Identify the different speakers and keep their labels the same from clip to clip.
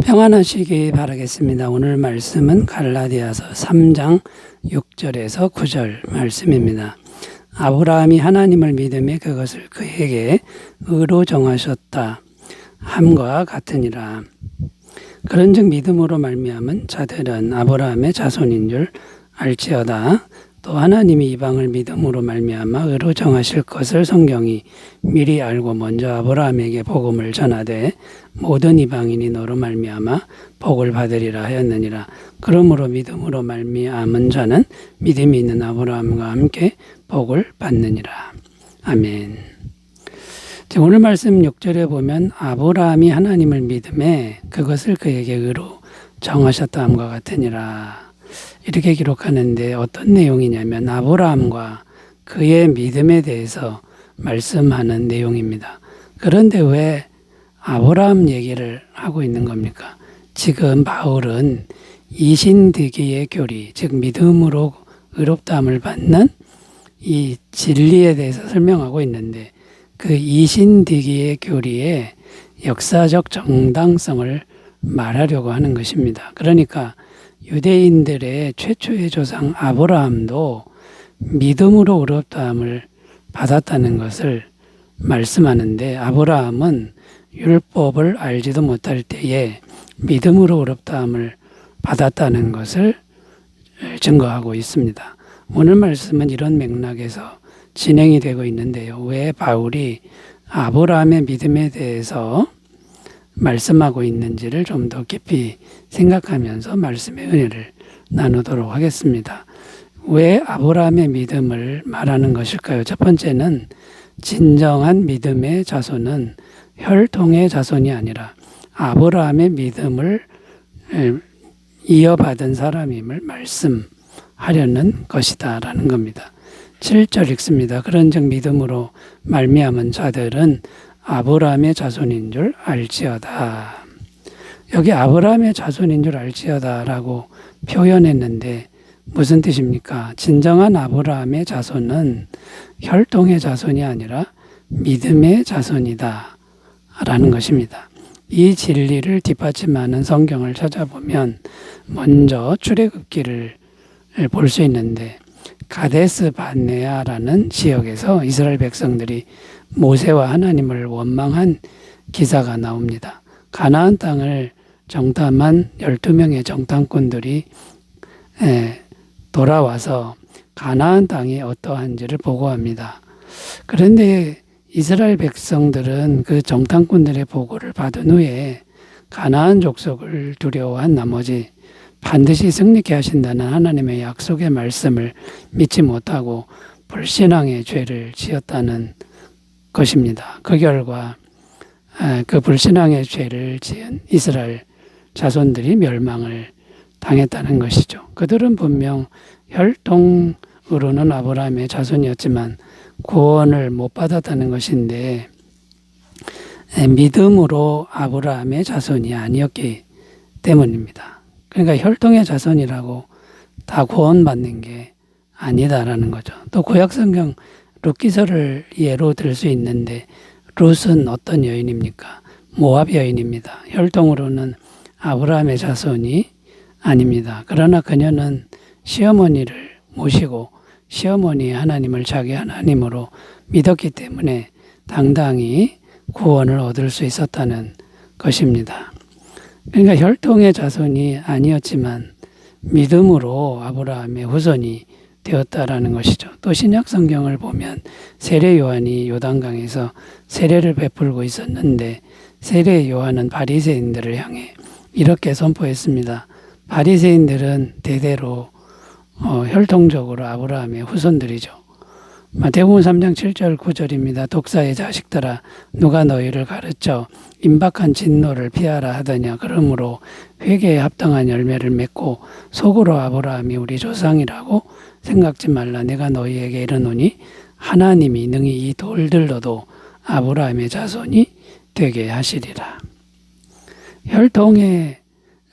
Speaker 1: 평안하시기 바라겠습니다. 오늘 말씀은 갈라디아서 3장 6절에서 9절 말씀입니다. 아브라함이 하나님을 믿음에 그것을 그에게 의로 정하셨다 함과 같으니라. 그런즉 믿음으로 말미암은 자들은 아브라함의 자손인 줄 알지어다. 또 하나님이 이방을 믿음으로 말미암아 의로 정하실 것을 성경이 미리 알고 먼저 아브라함에게 복음을 전하되 모든 이방인이 너로 말미암아 복을 받으리라 하였느니라. 그러므로 믿음으로 말미암은 자는 믿음이 있는 아브라함과 함께 복을 받느니라. 아멘. 오늘 말씀 6절에 보면 아브라함이 하나님을 믿음에 그것을 그에게 의로 정하셨다 함과 같으니라. 이렇게 기록하는데 어떤 내용이냐면 아브라함과 그의 믿음에 대해서 말씀하는 내용입니다. 그런데 왜 아브라함 얘기를 하고 있는 겁니까? 지금 바울은 이신득이의 교리, 즉 믿음으로 의롭다함을 받는 이 진리에 대해서 설명하고 있는데 그 이신득이의 교리의 역사적 정당성을 말하려고 하는 것입니다. 그러니까 유대인들의 최초의 조상 아브라함도 믿음으로 의롭다함을 받았다는 것을 말씀하는데 아브라함은 율법을 알지도 못할 때에 믿음으로 의롭다함을 받았다는 것을 증거하고 있습니다. 오늘 말씀은 이런 맥락에서 진행이 되고 있는데요. 왜 바울이 아브라함의 믿음에 대해서 말씀하고 있는지를 좀 더 깊이 생각하면서 말씀의 은혜를 나누도록 하겠습니다. 왜 아브라함의 믿음을 말하는 것일까요? 첫 번째는 진정한 믿음의 자손은 혈통의 자손이 아니라 아브라함의 믿음을 이어받은 사람임을 말씀하려는 것이다 라는 겁니다. 7절 읽습니다. 그런즉 믿음으로 말미암은 자들은 아브라함의 자손인 줄 알지어다. 여기 아브라함의 자손인 줄 알지어다라고 표현했는데 무슨 뜻입니까? 진정한 아브라함의 자손은 혈통의 자손이 아니라 믿음의 자손이다 라는 것입니다. 이 진리를 뒷받침하는 성경을 찾아보면 먼저 출애굽기를 볼 수 있는데 가데스 바네아라는 지역에서 이스라엘 백성들이 모세와 하나님을 원망한 기사가 나옵니다. 가나안 땅을 정탐한 12명의 정탐꾼들이 돌아와서 가나안 땅이 어떠한지를 보고합니다. 그런데 이스라엘 백성들은 그 정탐꾼들의 보고를 받은 후에 가나안 족속을 두려워한 나머지 반드시 승리케 하신다는 하나님의 약속의 말씀을 믿지 못하고 불신앙의 죄를 지었다는 것입니다. 그 결과 그 불신앙의 죄를 지은 이스라엘 자손들이 멸망을 당했다는 것이죠. 그들은 분명 혈통으로는 아브라함의 자손이었지만 구원을 못 받았다는 것인데 믿음으로 아브라함의 자손이 아니었기 때문입니다. 그러니까 혈통의 자손이라고 다 구원받는 게 아니다라는 거죠. 또 구약성경 룻기서를 예로 들 수 있는데 룻은 어떤 여인입니까? 모압 여인입니다. 혈통으로는 아브라함의 자손이 아닙니다. 그러나 그녀는 시어머니를 모시고 시어머니의 하나님을 자기 하나님으로 믿었기 때문에 당당히 구원을 얻을 수 있었다는 것입니다. 그러니까 혈통의 자손이 아니었지만 믿음으로 아브라함의 후손이 되었다라는 것이죠. 또 신약 성경을 보면 세례 요한이 요단강에서 세례를 베풀고 있었는데 세례 요한은 바리새인들을 향해 이렇게 선포했습니다. 바리새인들은 대대로 혈통적으로 아브라함의 후손들이죠. 마태복음 3장 7절 9절입니다. 독사의 자식들아 누가 너희를 가르쳐 임박한 진노를 피하라 하더냐. 그러므로 회개에 합당한 열매를 맺고 속으로 아브라함이 우리 조상이라고 생각지 말라. 내가 너희에게 이르노니 하나님이 능히 이 돌들로도 아브라함의 자손이 되게 하시리라.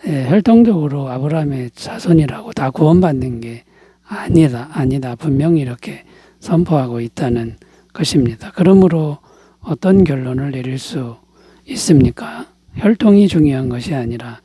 Speaker 1: 혈통적으로 아브라함의 자손이라고 다 구원받는 게 아니다. 분명히 이렇게 선포하고 있다는 것입니다. 그러므로 어떤 결론을 내릴 수 있습니까? 혈통이 중요한 것이 아니라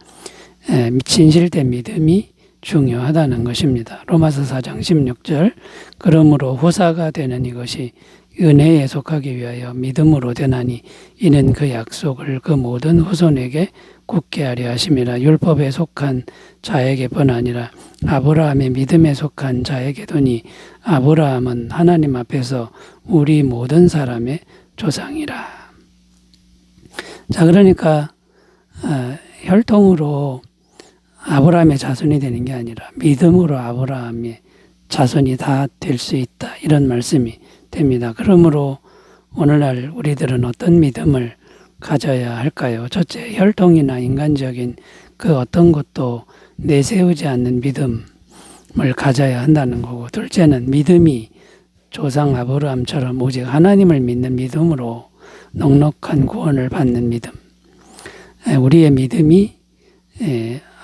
Speaker 1: 진실된 믿음이 중요하다는 것입니다. 로마서 4장 16절 그러므로 후사가 되는 이것이 은혜에 속하기 위하여 믿음으로 되나니 이는 그 약속을 그 모든 후손에게 굳게 하려 하심이라. 율법에 속한 자에게뿐 아니라 아브라함의 믿음에 속한 자에게도니 아브라함은 하나님 앞에서 우리 모든 사람의 조상이라. 자, 그러니까 혈통으로 아브라함의 자손이 되는 게 아니라 믿음으로 아브라함의 자손이 다 될 수 있다, 이런 말씀이 됩니다. 그러므로 오늘날 우리들은 어떤 믿음을 가져야 할까요? 첫째, 혈통이나 인간적인 그 어떤 것도 내세우지 않는 믿음을 가져야 한다는 거고, 둘째는 믿음이 조상 아브라함처럼 오직 하나님을 믿는 믿음으로 넉넉한 구원을 받는 믿음. 우리의 믿음이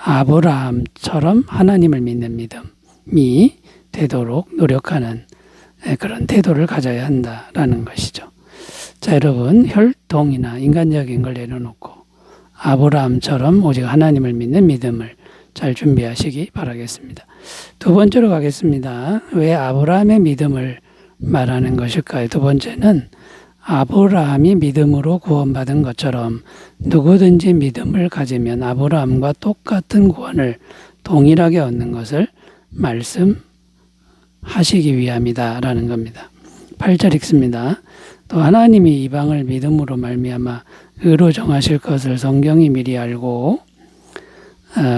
Speaker 1: 아브라함처럼 하나님을 믿는 믿음이 되도록 노력하는 그런 태도를 가져야 한다라는 것이죠. 자, 여러분, 혈통이나 인간적인 걸 내려놓고 아브라함처럼 오직 하나님을 믿는 믿음을 잘 준비하시기 바라겠습니다. 두 번째로 가겠습니다. 왜 아브라함의 믿음을 말하는 것일까요? 두 번째는 아브라함이 믿음으로 구원받은 것처럼 누구든지 믿음을 가지면 아브라함과 똑같은 구원을 동일하게 얻는 것을 말씀하시기 위함이다라는 겁니다. 8절 읽습니다. 또 하나님이 이방을 믿음으로 말미암아 의로 정하실 것을 성경이 미리 알고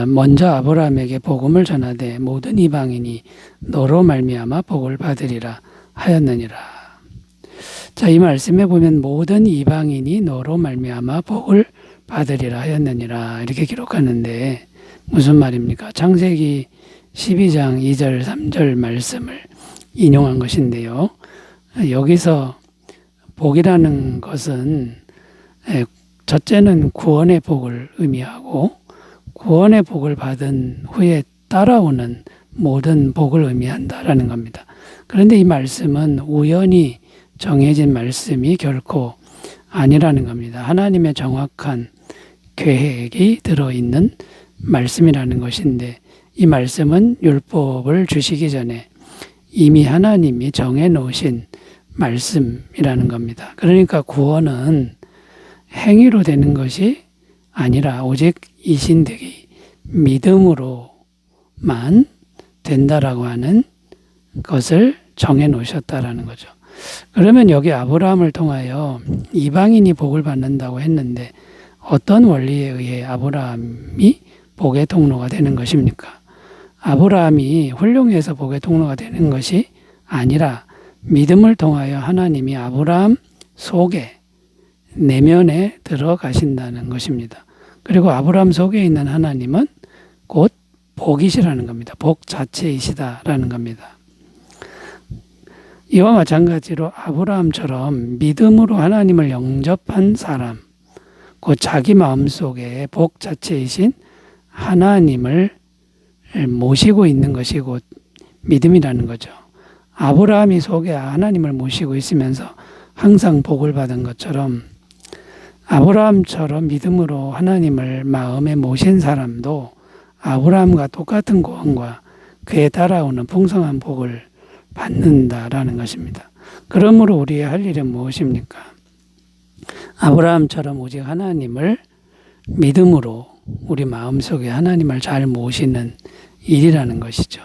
Speaker 1: 먼저 아브라함에게 복음을 전하되 모든 이방인이 너로 말미암아 복을 받으리라 하였느니라. 자, 이 말씀에 보면 모든 이방인이 너로 말미암아 복을 받으리라 하였느니라 이렇게 기록하는데 무슨 말입니까? 창세기 12장 2절 3절 말씀을 인용한 것인데요. 여기서 복이라는 것은 첫째는 구원의 복을 의미하고 구원의 복을 받은 후에 따라오는 모든 복을 의미한다라는 겁니다. 그런데 이 말씀은 우연히 정해진 말씀이 결코 아니라는 겁니다. 하나님의 정확한 계획이 들어있는 말씀이라는 것인데 이 말씀은 율법을 주시기 전에 이미 하나님이 정해놓으신 말씀이라는 겁니다. 그러니까 구원은 행위로 되는 것이 아니라 오직 이신되기 믿음으로만 된다라고 하는 것을 정해놓으셨다라는 거죠. 그러면 여기 아브라함을 통하여 이방인이 복을 받는다고 했는데 어떤 원리에 의해 아브라함이 복의 통로가 되는 것입니까? 아브라함이 훌륭해서 복의 통로가 되는 것이 아니라 믿음을 통하여 하나님이 아브라함 속에 내면에 들어가신다는 것입니다. 그리고 아브라함 속에 있는 하나님은 곧 복이시라는 겁니다. 복 자체이시다라는 겁니다. 이와 마찬가지로 아브라함처럼 믿음으로 하나님을 영접한 사람, 곧 자기 마음속에 복 자체이신 하나님을 모시고 있는 것이 곧 믿음이라는 거죠. 아브라함이 속에 하나님을 모시고 있으면서 항상 복을 받은 것처럼 아브라함처럼 믿음으로 하나님을 마음에 모신 사람도 아브라함과 똑같은 구원과 그에 따라오는 풍성한 복을 받는다라는 것입니다. 그러므로 우리의 할 일은 무엇입니까? 아브라함처럼 오직 하나님을 믿음으로 우리 마음속에 하나님을 잘 모시는 일이라는 것이죠.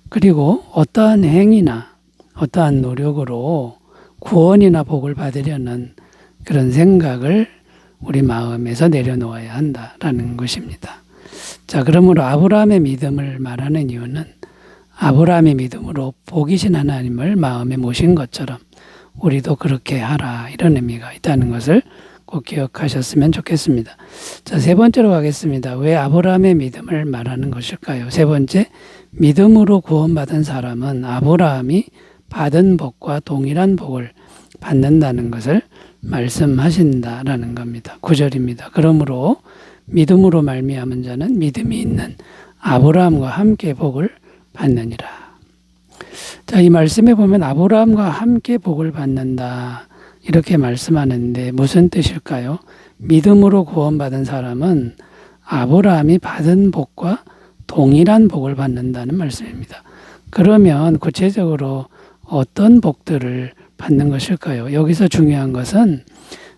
Speaker 1: 그리고 어떠한 행위나 어떠한 노력으로 구원이나 복을 받으려는 그런 생각을 우리 마음에서 내려놓아야 한다라는 것입니다. 자, 그러므로 아브라함의 믿음을 말하는 이유는 아브라함의 믿음으로 복이신 하나님을 마음에 모신 것처럼 우리도 그렇게 하라, 이런 의미가 있다는 것을 꼭 기억하셨으면 좋겠습니다. 자, 세 번째로 가겠습니다. 왜 아브라함의 믿음을 말하는 것일까요? 세 번째, 믿음으로 구원받은 사람은 아브라함이 받은 복과 동일한 복을 받는다는 것을 말씀하신다라는 겁니다. 9절입니다. 그러므로 믿음으로 말미암은 자는 믿음이 있는 아브라함과 함께 복을 받느니라. 자, 이 말씀에 보면 아브라함과 함께 복을 받는다 이렇게 말씀하는데 무슨 뜻일까요? 믿음으로 구원받은 사람은 아브라함이 받은 복과 동일한 복을 받는다는 말씀입니다. 그러면 구체적으로 어떤 복들을 받는 것일까요? 여기서 중요한 것은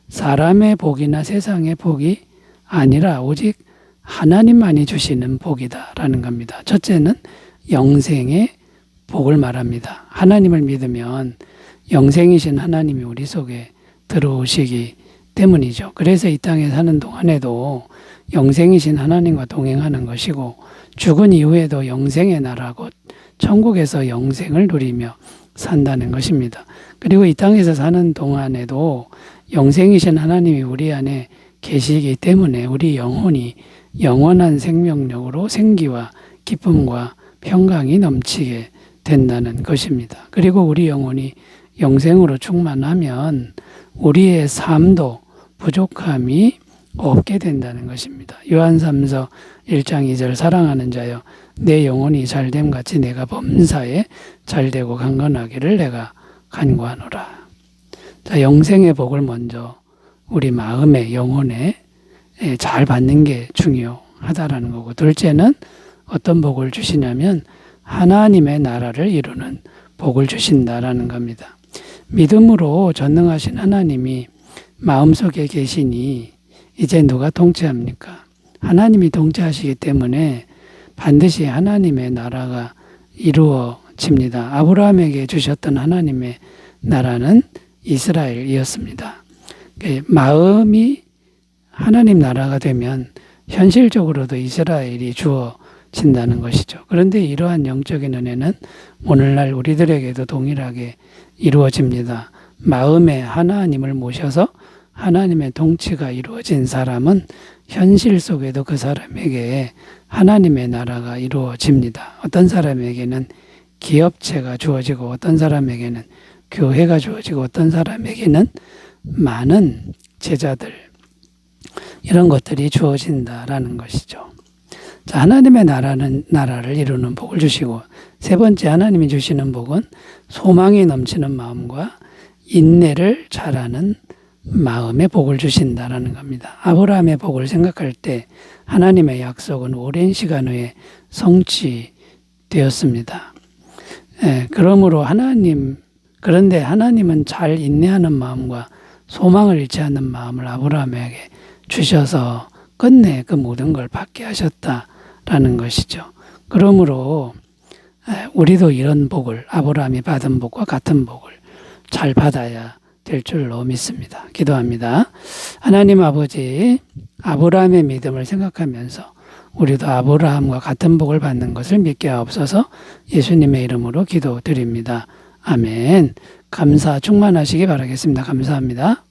Speaker 1: 사람의 복이나 세상의 복이 아니라 오직 하나님만이 주시는 복이다라는 겁니다. 첫째는 영생의 복을 말합니다. 하나님을 믿으면 영생이신 하나님이 우리 속에 들어오시기 때문이죠. 그래서 이 땅에 사는 동안에도 영생이신 하나님과 동행하는 것이고 죽은 이후에도 영생의 나라 곧 천국에서 영생을 누리며 산다는 것입니다. 그리고 이 땅에서 사는 동안에도 영생이신 하나님이 우리 안에 계시기 때문에 우리 영혼이 영원한 생명력으로 생기와 기쁨과 평강이 넘치게 된다는 것입니다. 그리고 우리 영혼이 영생으로 충만하면 우리의 삶도 부족함이 없게 된다는 것입니다. 요한 3서 1장 2절 사랑하는 자여 내 영혼이 잘됨 같이 내가 범사에 잘되고 강건하기를 내가 간구하노라. 자, 영생의 복을 먼저 우리 마음에 영혼에 잘 받는 게 중요하다라는 거고, 둘째는 어떤 복을 주시냐면 하나님의 나라를 이루는 복을 주신다라는 겁니다. 믿음으로 전능하신 하나님이 마음속에 계시니 이제 누가 통치합니까? 하나님이 통치하시기 때문에 반드시 하나님의 나라가 이루어집니다. 아브라함에게 주셨던 하나님의 나라는 이스라엘이었습니다. 마음이 하나님 나라가 되면 현실적으로도 이스라엘이 주어진다는 것이죠. 그런데 이러한 영적인 은혜는 오늘날 우리들에게도 동일하게 이루어집니다. 마음에 하나님을 모셔서 하나님의 통치가 이루어진 사람은 현실 속에도 그 사람에게 하나님의 나라가 이루어집니다. 어떤 사람에게는 기업체가 주어지고 어떤 사람에게는 교회가 주어지고 어떤 사람에게는 많은 제자들, 이런 것들이 주어진다라는 것이죠. 자, 하나님의 나라를 이루는 복을 주시고, 세 번째 하나님이 주시는 복은 소망이 넘치는 마음과 인내를 잘하는 마음의 복을 주신다라는 겁니다. 아브라함의 복을 생각할 때 하나님의 약속은 오랜 시간 후에 성취되었습니다. 그러므로 그런데 하나님은 잘 인내하는 마음과 소망을 잃지 않는 마음을 아브라함에게 주셔서 끝내 그 모든 걸 받게 하셨다라는 것이죠. 그러므로 우리도 이런 복을, 아브라함이 받은 복과 같은 복을 잘 받아야 될 줄로 믿습니다. 기도합니다. 하나님 아버지, 아브라함의 믿음을 생각하면서 우리도 아브라함과 같은 복을 받는 것을 믿게 하옵소서. 예수님의 이름으로 기도드립니다. 아멘. 감사 충만하시기 바라겠습니다. 감사합니다.